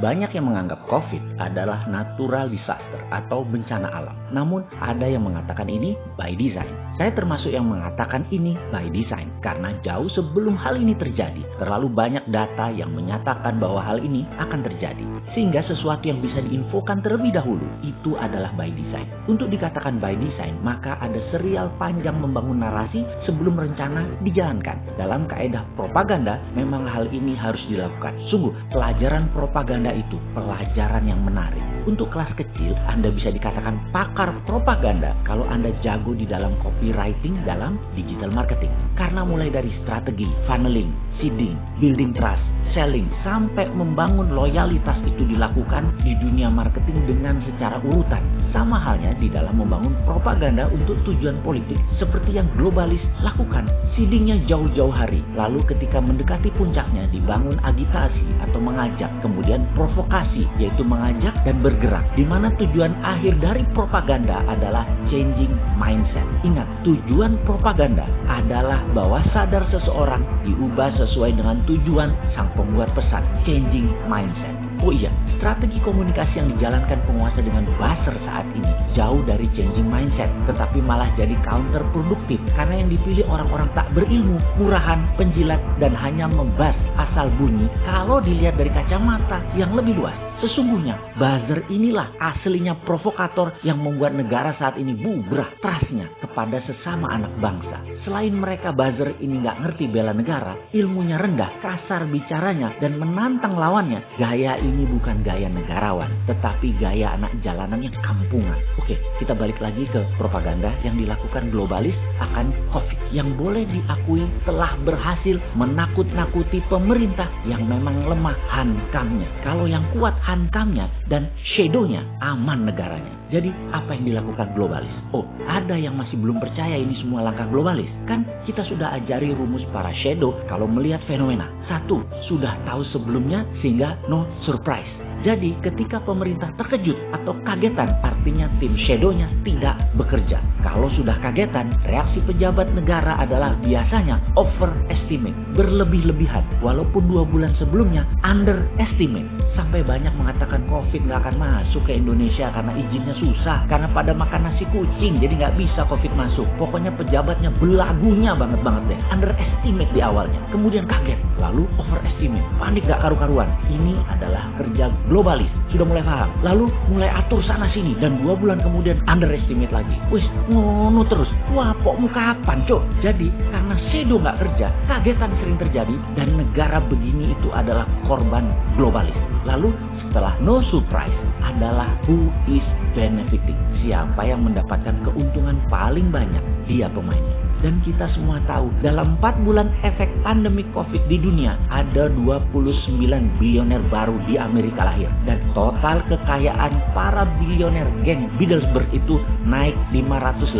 Banyak yang menganggap COVID adalah natural disaster atau bencana alam. Namun ada yang mengatakan ini by design. Saya termasuk yang mengatakan ini by design karena jauh sebelum hal ini terjadi, terlalu banyak data yang menyatakan bahwa hal ini akan terjadi. Sehingga sesuatu yang bisa diinfokan terlebih dahulu itu adalah by design. Untuk dikatakan by design, maka ada serial panjang membangun narasi sebelum rencana dijalankan. Dalam kaedah propaganda, memang hal ini harus dilakukan. Sungguh, pelajaran propaganda itu pelajaran yang menarik. Untuk kelas kecil, Anda bisa dikatakan pakar propaganda kalau Anda jago di dalam copywriting dalam digital marketing. Karena mulai dari strategi, funneling, seeding, building trust, selling, sampai membangun loyalitas itu dilakukan di dunia marketing dengan secara urutan. Sama halnya di dalam membangun propaganda untuk tujuan politik seperti yang globalis lakukan. Seedingnya jauh-jauh hari, lalu ketika mendekati puncaknya dibangun agitasi atau mengajak, kemudian provokasi yaitu mengajak dan bergerak, di mana tujuan akhir dari propaganda adalah changing mindset. Ingat, tujuan propaganda adalah bahwa sadar seseorang diubah sesuai dengan tujuan sang pembuat pesan, changing mindset. Oh iya, strategi komunikasi yang dijalankan penguasa dengan buzzer saat ini jauh dari changing mindset, tetapi malah jadi counterproduktif karena yang dipilih orang-orang tak berilmu, murahan, penjilat, dan hanya membas asal bunyi kalau dilihat dari kacamata yang lebih luas. Sesungguhnya, buzzer inilah aslinya provokator yang membuat negara saat ini bubrah trustnya kepada sesama anak bangsa. Selain mereka buzzer ini nggak ngerti bela negara, ilmunya rendah, kasar bicaranya, dan menantang lawannya, gaya ini bukan gaya negarawan, tetapi gaya anak jalanan yang kampungan. Oke, kita balik lagi ke propaganda yang dilakukan globalis akan COVID, yang boleh diakui telah berhasil menakut-nakuti pemerintah yang memang lemah hankamnya. Kalau yang kuat hankamnya dan shadownya, aman negaranya. Jadi apa yang dilakukan globalis? Oh, ada yang masih belum percaya ini semua langkah globalis. Kan kita sudah ajari rumus para shadow kalau melihat fenomena. 1. Sudah tahu sebelumnya sehingga no surprise. Jadi ketika pemerintah terkejut atau kagetan, artinya tim shadownya tidak bekerja. Kalau sudah kagetan, reaksi pejabat negara adalah biasanya overestimate, berlebih-lebihan. Walaupun 2 bulan sebelumnya underestimate. Sampai banyak mengatakan COVID nggak akan masuk ke Indonesia karena izinnya susah. Karena pada makan nasi kucing, jadi nggak bisa COVID masuk. Pokoknya pejabatnya belagunya banget deh. Underestimate di awalnya, kemudian kaget, lalu overestimate, panik gak karu-karuan. Ini adalah kerja globalis, sudah mulai paham, lalu mulai atur sana sini, dan 2 bulan kemudian underestimate lagi. Wis ngono terus, wapokmu kapan cok? Jadi karena shadow nggak kerja, kagetan sering terjadi, dan negara begini itu adalah korban globalis. Lalu setelah no surprise adalah who is benefiting, siapa yang mendapatkan keuntungan paling banyak, dia pemainnya. Dan kita semua tahu, dalam 4 bulan efek pandemi COVID di dunia, ada 29 bilioner baru di Amerika lahir. Dan total kekayaan para bilioner geng Bilderberg itu naik 584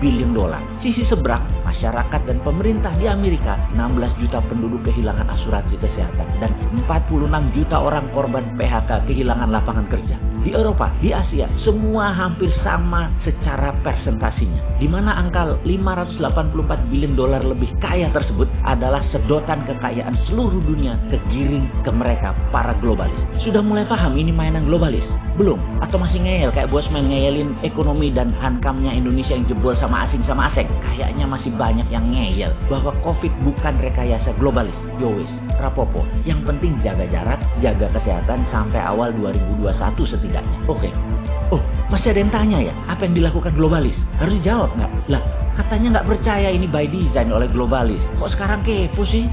billion dolar. Sisi seberang, masyarakat dan pemerintah di Amerika, 16 juta penduduk kehilangan asuransi kesehatan. Dan 46 juta orang korban PHK kehilangan lapangan kerja. Di Eropa, di Asia, semua hampir sama secara persentasinya. Di mana angka 584 billion dolar lebih kaya tersebut adalah sedotan kekayaan seluruh dunia kegiring ke mereka, para globalis. Sudah mulai paham ini mainan globalis? Belum? Atau masih ngeyel kayak bosman ngeyelin ekonomi dan hankamnya Indonesia yang jebol sama asing? Kayaknya masih banyak yang ngeyel bahwa COVID bukan rekayasa globalis. Yowis, rapopo. Yang penting jaga jarak, jaga kesehatan sampai awal 2021 setidaknya. Oke. Oh, masih ada yang tanya ya, apa yang dilakukan globalis? Harus dijawab nggak? Lah, katanya nggak percaya ini by design oleh globalis. Kok sekarang kepo sih?